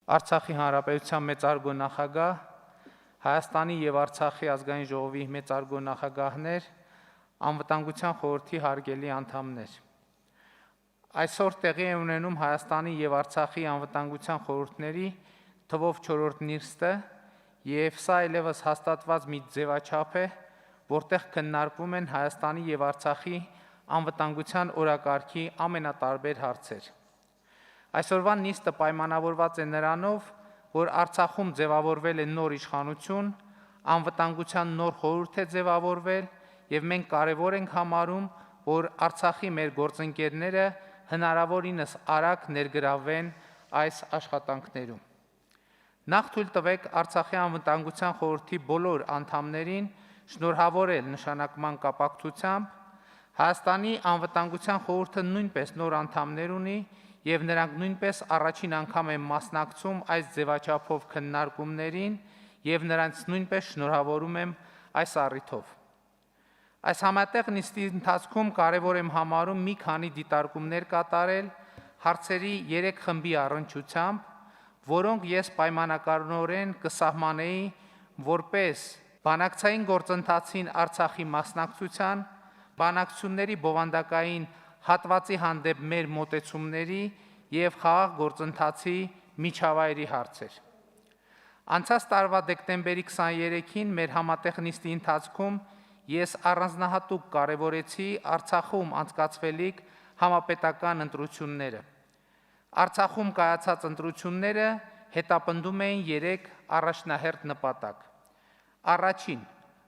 Արցախի Հանրապետության մեծարգո նախագահ, Հայաստանի եւ Արցախի ազգային ժողովի մեծարգո նախագահներ, Անվտանգության խորհրդի հարգելի անդամներ։ Այսօր տեղի է ունենում Հայաստանի եւ Արցախի անվտանգության խորհուրդների թվով 4-րդ նիստը եւ սա այլևս հաստատված մի ձևաչափ է, որտեղ քննարկվում են Հայաստանի եւ Արցախի անվտանգության օրակարգի ամենատարբեր հարցեր։ Այսօրվա նիստը պայմանավորված է նրանով, որ Արցախում ձևավորվել է նոր իշխանություն, անվտանգության նոր խորհուրդ է ձևավորվել եւ մենք կարեւոր ենք համարում, որ Արցախի մեր գործընկերները հնարավորինս արագ ներգրավվեն այս աշխատանքներում։ Նախ թույլ տվեք Արցախի անվտանգության խորհրդի բոլոր անդամներին շնորհավորել նշանակման կապակցությամբ, Հայաստանի անվտանգության խորհուրդը նույնպես նոր անդամներ ունի եւ նրանք նույնպես առաջին անգամ են մասնակցում այս ձևաչափով քննարկումներին եւ նրանց նույնպես շնորհավորում եմ այս առիթով։ Այս համատեղ նիստի ընթացքում կարևոր եմ համարում մի քանի դիտարկումներ կատարել հարցերի 3 խմբի առնչությամբ, որոնք ես պայմանականորեն կսահմանեի որպես բանակցային գործընթացին Արցախի մասնակցության, բանակցությունների բովանդակային հատվածի հանդեպ մեր մոտեցումների եւ խաղաղ գործընթացի միջավայրի հարցեր։ Անցած տարվա դեկտեմբերի 23-ին մեր համատեղ նիստի ընթացքում ես առանձնահատուկ կարևորեցի Արցախում անցկացվելիք համապետական ընտրությունները։ Արցախում կայացած ընտրությունները հետապնդում էին 3 առաջնահերթ նպատակ։ Առաջին,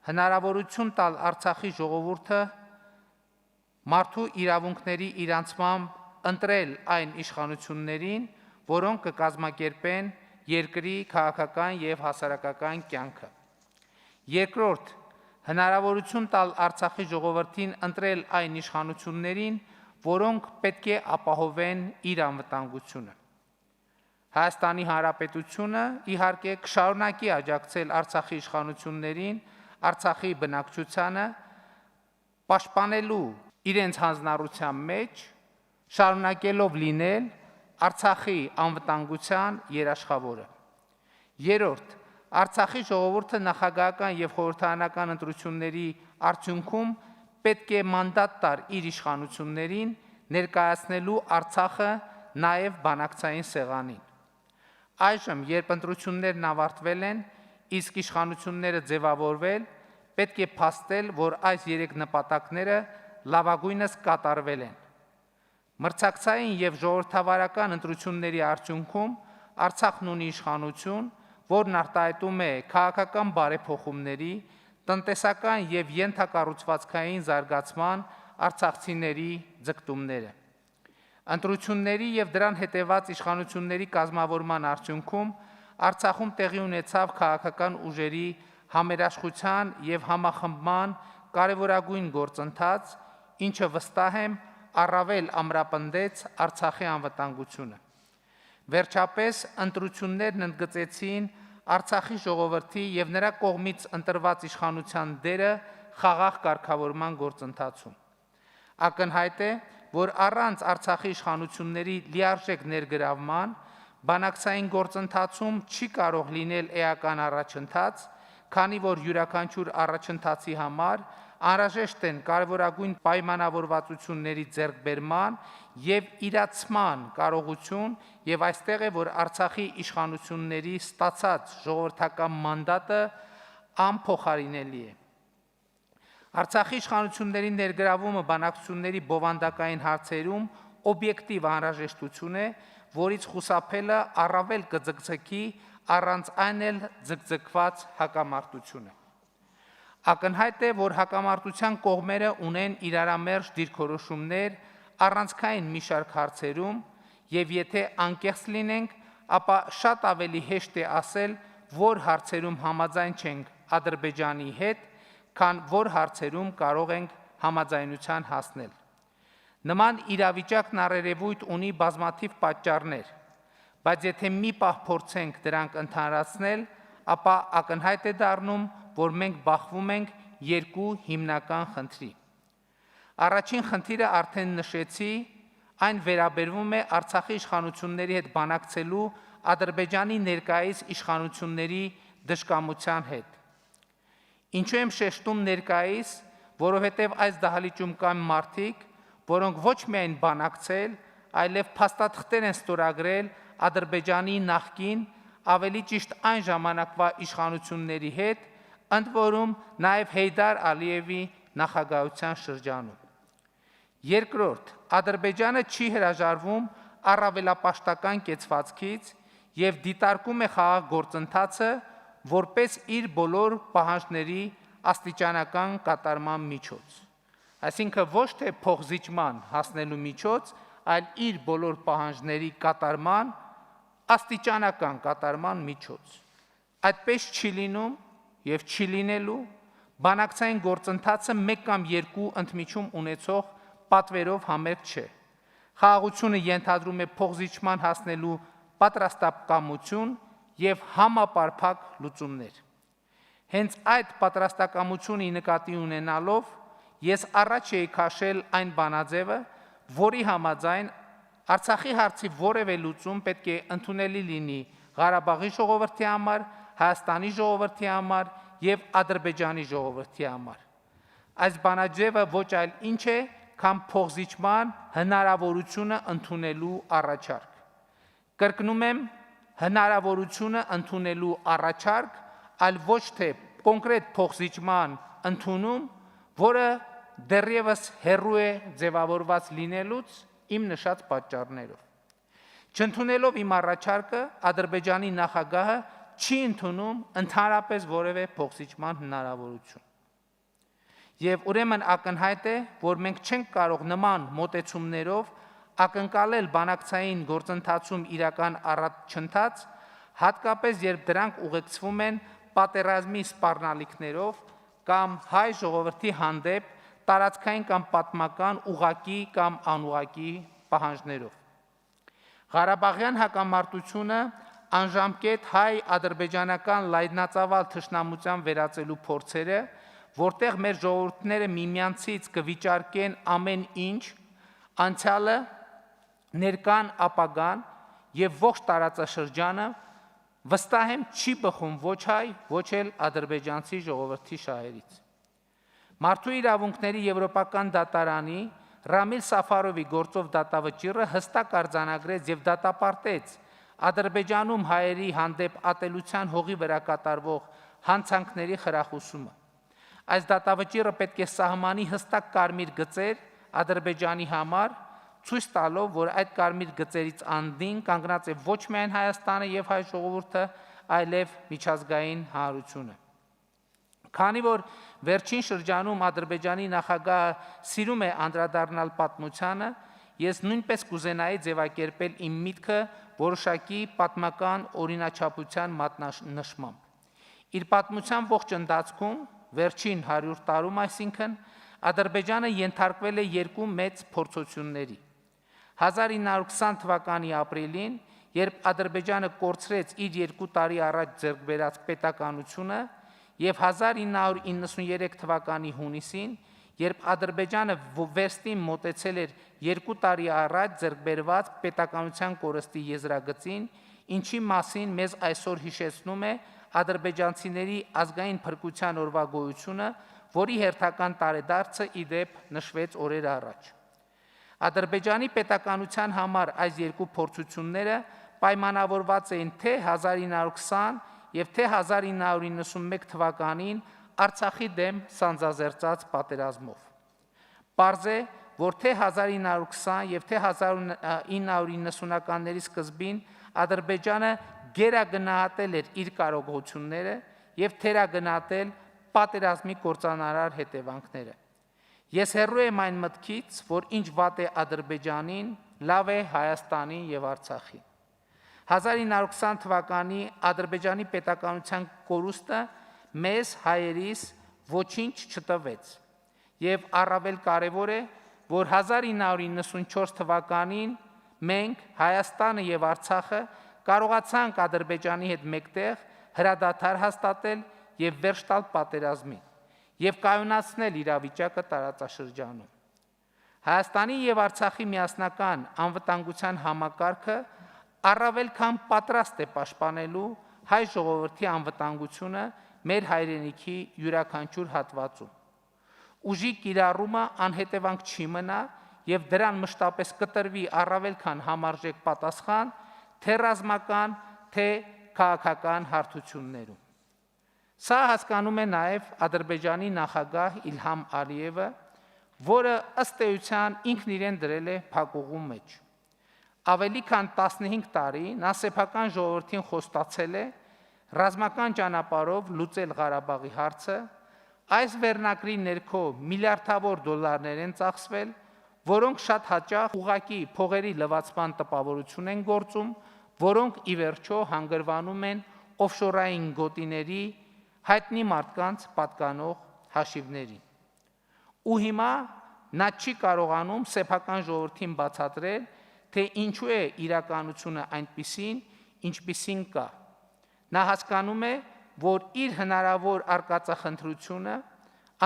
հնարավորություն տալ Արցախի ժողովուրդը մարդու իրավունքների իրանցմամբ ընտրել այն իշխանություններին, որոնք կկազմակերպեն երկրի քաղաքական եւ հասարակական կյանքը։ Երկրորդ, հնարավորություն տալ Արցախի ժողովրդին ընտրել այն իշխանություններին, որոնք պետք է ապահովեն իր անվտանգությունը։ Հայաստանի Հանրապետությունը իհարկե կշարունակի աջակցել Արցախի իշխանություններին, Արցախի բնակչությանը պաշտպանելու իրենց հանձնառության մեջ, շարունակելով լինել Արցախի անվտանգության երաշխավորը։ Երրորդ, Արցախի ժողովուրդը նախագահական եւ խորհրդարանական ընտրությունների արդյունքում պետք է մանդատ տար իր իշխանություններին ներկայացնելու Արցախը նաեւ բանակցային սեղանին։ Այժմ, երբ ընտրություններն ավարտվել են, իսկ իշխանությունները ձևավորվել, պետք է փաստել, որ այս 3 նպատակները լավագույնս կատարվել են։ Մրցակցային եւ ժողովրդավարական ընտրությունների արդյունքում Արցախն ունի իշխանություն, որն արտահայտում է քաղաքական բարեփոխումների, տնտեսական եւ յենթակառուցվածքային զարգացման արցախցիների ձգտումները։ Ընտրությունների եւ դրան հետեւած իշխանությունների կազմավորման արդյունքում Արցախում տեղի ունեցավ քաղաքական ուժերի համերաշխության եւ համախմբման կարևորագույն գործընթաց, ինչը վստահ եմ առավել ամրապնդեց Արցախի անվտանգությունը։ Վերջապես ընտրություններն ընդգծեցին Արցախի ժողովրդի եւ նրա կողմից ընտրված իշխանության դերը խաղաղ կարգավորման գործընթացում։ Ակնհայտ է, որ առանց Արցախի իշխանությունների լիարժեք ներգրավման բանակցային գործընթացում չի կարող լինել էական առաջընթաց, քանի որ յուրաքանչյուր առաջընթացի համար անհրաժեշտ են կարևորագույն պայմանավորվածությունների ձեռքբերման եւ իրացման կարողություն եւ այստեղ է, որ Արցախի իշխանությունների ստացած ժողովրդական մանդատը անփոխարինելի է։ Արցախի իշխանությունների ներգրավումը բանակցությունների բովանդակային հարցերում օբյեկտիվ անհրաժեշտություն է, որից խուսափելը առավել կձգձգի առանց այն էլ ձգձգված հակամարտությունը։ Ակնհայտ է, որ հակամարտության կողմերը ունեն իրարամերժ դիրքորոշումներ առանցքային մի շարք հարցերում եւ եթե անկեղծ լինենք, ապա շատ ավելի հեշտ է ասել, որ հարցերում համաձայն չենք Ադրբեջանի հետ, քան որ հարցերում կարող ենք համաձայնության հասնել։ Նման իրավիճակն առերևույթ ունի բազմաթիվ պատճառներ, բայց եթե մի պահ փորձենք դրանք ընդհանրացնել, ապա ակնհայտ է դառնում, որ մենք բախվում ենք 2 հիմնական խնդրի։ Առաջին խնդիրը արդեն նշեցի, այն վերաբերվում է Արցախի իշխանությունների հետ բանակցելու Ադրբեջանի ներկայիս իշխանությունների դժկամության հետ։ Ինչու եմ շեշտում ներկայիս, որովհետև այս դահլիճում կան մարդիկ, որոնք ոչ միայն բանակցել, այլև փաստաթղթեր են ստորագրել Ադրբեջանի նախկին, ավելի ճիշտ այն ժամանակվա իշխանությունների հետ, ընդ որում նաև Հեյդար Ալիևի նախագահության շրջանում։ Երկրորդ, Ադրբեջանը չի հրաժարվում առավելապաշտական կեցվածքից և դիտարկում է խաղաղ գործընթացը որպես իր բոլոր պահանջների աստիճանական կատարման միջոց։ Այսինքն ոչ թե փոխզիջման հասնելու միջոց, այլ իր բոլոր պահանջների կատարման աստիճանական կատարման միջոց։ Այդպես չի լինում և չի լինելու, բանակցային գործընթացը մեկ կամ երկու ընդմիջում ունեցող պատվերով համերգ չէ։ Խաղաղությունը ենթադրում է փոխզիջման հասնելու պատրաստակամություն և համապարփակ լուծումներ։ Հենց այդ պատրաստակամությունը նկատի ունենալով, ես առաջ էի քաշել այն բանաձևը, որի համաձայն Արցախի հարցի որևէ լուծում պետք է ընդունելի լինի Ղարաբաղի ժողովրդի համար, Հայաստանի ժողովրդի համար և Ադրբեջանի ժողովրդի համար։ Այս բանաձևը ոչ այլ ինչ է, քան փոխզիջման հնարավորությունը ընդունելու առաջարկ։ Կրկնում եմ, հնարավորությունը ընդունելու առաջարկ, այլ ոչ թե կոնկրետ փոխզիջման ընդունում, որը դեռևս հեռու է ձևավորված լինելուց իմ նշած պատճառներով։ Չընդունելով իմ առաջարկը, Ադրբեջանի նախագահը չի ընդունում ընդհանրապես որևէ փոխզիջման հնարավորություն։ Եվ ուրեմն ակնհայտ է, որ մենք չենք կարող նման մոտեցումներով ակնկալել բանակցային գործընթացում իրական առաջընթաց, հատկապես երբ դրանք ուղեկցվում են պատերազմի սպառնալիքներով կամ հայ ժողովրդի հանդեպ տարածքային կամ պատմական ուղղակի կամ անուղղակի պահանջներով։ Ղարաբաղյան հակամարտությունը անժամկետ հայ-ադրբեջանական լայնածավալ թշնամության վերածելու փորձերը, որտեղ մեր ժողովուրդները միմյանցից կվիճարկեն ամեն ինչ, անցյալը, ներկան, ապագան և ողջ տարածաշրջանը, վստահ եմ չի բխում ոչ հայ, ոչ էլ ադրբեջանցի ժողովրդի շահերից։ Մարդու իրավունքների եվրոպական դատարանի Ռամիլ Սաֆարովի գործով դատավճիռը հստակ արձանագրեց և դատապարտեց Ադրբեջանում հայերի հանդեպ ատելության հողի վրա կատարվող հանցանքների խրախուսումը։ Այս դատավճիռը պետք է սահմանի հստակ կարմիր գծեր Ադրբեջանի համար, ցույց տալով, որ այդ կարմիր գծերից անդին կանգնած է ոչ միայն Հայաստանը և հայ ժողովուրդը, այլև միջազգային հանրությունը։ Քանի որ վերջին շրջանում Ադրբեջանի նախագահը սիրում է անդրադառնալ պատմությանը, ես նույնպես կուզենայի ձևակերպել իմ միտքը որոշակի պատմական օրինաչափության մատնանշմամբ։ Իր պատմության ողջ ընթացքում, վերջին 100 տարում այսինքն, Ադրբեջանը ենթարկվել է երկու մեծ փորձությունների։ 1920 թվականի ապրիլին, երբ Ադրբեջանը կորցրեց իր 2 տարի առաջ ձեռք բերած պետականությունը, և 1993 թվականի հունիսին, երբ Ադրբեջանը վերստին մոտեցել էր 2 տարի առաջ ձեռք բերված պետականության կորստի եզրագծին, ինչի մասին մեզ այսօր հիշեցնում է ադրբեջանցիների ազգային փրկության օրվա գոյությունը, որի հերթական տարեդարձը ի դեպ նշվեց օրեր առաջ։ Ադրբեջանի պետականության համար այս երկու փորձությունները պայմանավորված էին թե 1920 և թե 1991 թվականին Արցախի դեմ սանձազերծած պատերազմով։ Պարզ է, որ թե 1920 և թե 1990-ականների սկզբին Ադրբեջանը գերագնահատել էր իր կարողությունները և թերագնահատել պատերազմի կործանարար հետևանքները։ Ես հեռու եմ այն մտքից, որ ինչ վատ է Ադրբեջանին, լավ է Հայաստանին և Արցախին։ 1920 թվականի Ադրբեջանի պետականության կորուստը մեզ հայերիս ոչինչ չտվեց, և առավել կարևոր է, որ 1994 թվականին մենք, Հայաստանը և Արցախը, կարողացանք Ադրբեջանի հետ մեկտեղ հրադադար հաստատել և վերջ տալ պատերազմին և կայունացնել իրավիճակը տարածաշրջանում։ Հայաստանի և Արցախի միասնական անվտանգության համակարգը առավել քան պատրաստ է պաշտպանելու հայ ժողովրդի անվտանգությունը մեր հայրենիքի յուրաքանչյուր հատվածում։ Ուժի կիրառումը անհետևանք չի մնա եւ դրան մշտապես կտրվի առավել քան համարժեք պատասխան թե ռազմական, թե քաղաքական հարթություններում։ Սա հասկանում է նաեւ Ադրբեջանի նախագահ Իլհամ Ալիևը, որը ըստ էության ինքն իրեն դրել է փակուղու մեջ։ Ավելի քան 15 տարի նա սեփական ժողովրդին խոստացել է ռազմական ճանապարհով լուծել Ղարաբաղի հարցը, այս վերնակրի ներքո միլիարդավոր դոլարներ են ծախսվել, որոնք շատ հաճախ ուղղակի փողերի լվացման տպավորություն են գործում, որոնք ի վերջո հանգրվանում են օֆշորային գոտիների հայտնի մարդկանց պատկանող հաշիվներին։ Ու հիմա նա չի կարողանում սեփական ժողովրդին բացատրել, թե ինչու է իրականությունը այնպիսին, ինչպիսին կա։ Նա հասկանում է, որ իր հնարավոր արկածախնդրությունը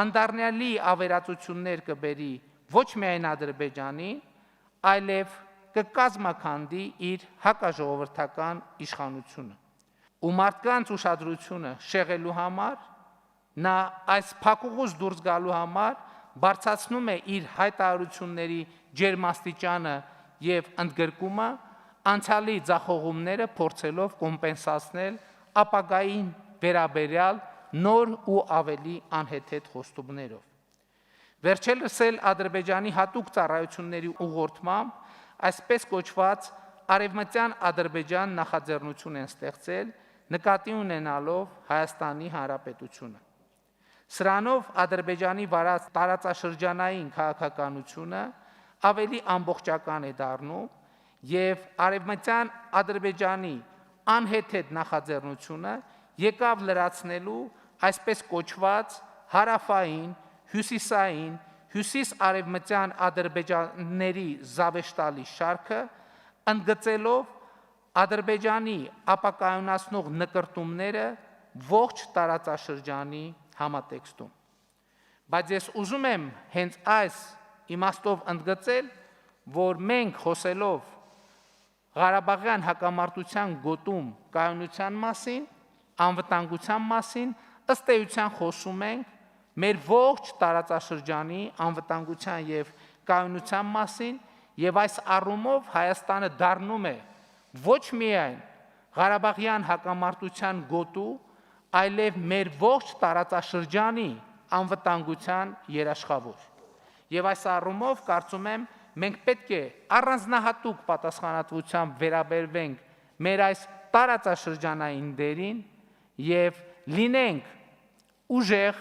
անդառնալի ավերածություններ կբերի ոչ միայն Ադրբեջանին, այլև կկազմաքանդի իր հակաժողովրդական իշխանությունը։ Ու մարդկանց ուշադրությունը շեղելու համար նա այս փակուղուց դուրս գալու համար բարձրացնում է իր հայտարարությունների ջերմաստիճանը եւ ընդգրկումը անցյալի ձախողումները փորձելով կոմպենսացնել ապագային վերաբերյալ նոր ու ավելի անհեթեթ խոստումներով։ Վերջերս էլ Ադրբեջանի հատուկ ծառայությունների ուղղորդմամբ այսպես կոչված Արևմտյան Ադրբեջան նախաձեռնություն են ստեղծել, նկատի ունենալով Հայաստանի Հանրապետությունը։ Սրանով Ադրբեջանի վարած տարածաշրջանային քաղաքականությունը ավելի ամբողջական է դառնում եւ Արևմտյան Ադրբեջանի անհեթեթ նախաձեռնությունը եկավ լրացնելու այսպես կոչված հարավային, հյուսիսային, հյուսիս-արևմտյան ադրբեջանների զավեշտալի շարքը, ընդգծելով Ադրբեջանի ապակայունացնող նկրտումները ողջ տարածաշրջանի համատեքստում։ Բայց ես ուզում եմ հենց այս իմաստով ընդգծել, որ մենք խոսելով Ղարաբաղյան հակամարտության գոտում կայունության մասին, անվտանգության մասին, ըստ էության խոսում ենք մեր ողջ տարածաշրջանի անվտանգության եւ կայունության մասին, եւ այս առումով Հայաստանը դառնում է ոչ միայն Ղարաբաղյան հակամարտության գոտու, այլև մեր ողջ տարածաշրջանի անվտանգության երաշխավոր։ Եվ այս առումով կարծում եմ մենք պետք է առանձնահատուկ պատասխանատվությամբ վերաբերվենք մեր այս տարածաշրջանային դերին եւ լինենք ուժեղ,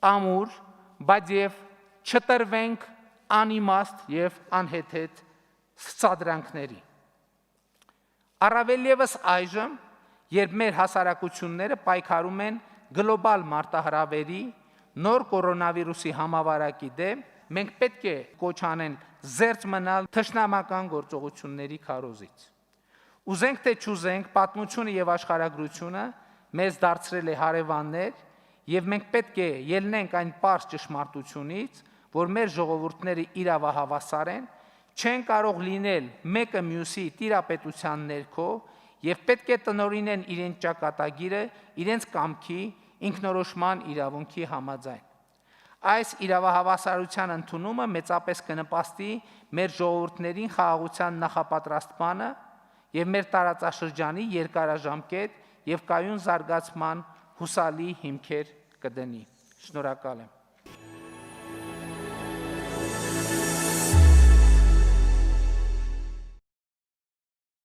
ամուր, բայց եւ չտրվենք անիմաստ եւ անհեթեթ սադրանքների։ Առավել եւս այժմ, երբ մեր հասարակությունները պայքարում են գլոբալ մարտահրավերի, նոր կորոնավիրուսի համավարակի դեմ, մենք պետք է կոչ անենք զերծ մնալ թշնամական գործողությունների քարոզից։ Ուզենք թե չուզենք, պատմությունը եւ աշխարհագրությունը մեզ դարձրել է հարևաններ, եւ մենք պետք է ելնենք այն պարզ ճշմարտությունից, որ մեր ժողովուրդները իրավահավասար են, չեն կարող լինել մեկը մյուսի տիրապետության ներքո եւ պետք է տնօրինեն իրենց ճակատագիրը իրենց կամքի ինքնորոշման իրավունքի համաձայն։ Այս իրավահավասարության ընդունումը մեծապես կնպաստի մեր ժողովուրդներին խաղաղության նախապատրաստմանը եւ մեր տարածաշրջանի երկարաժամկետ եւ կայուն զարգացման հուսալի հիմքեր կդնի։ Շնորհակալ եմ։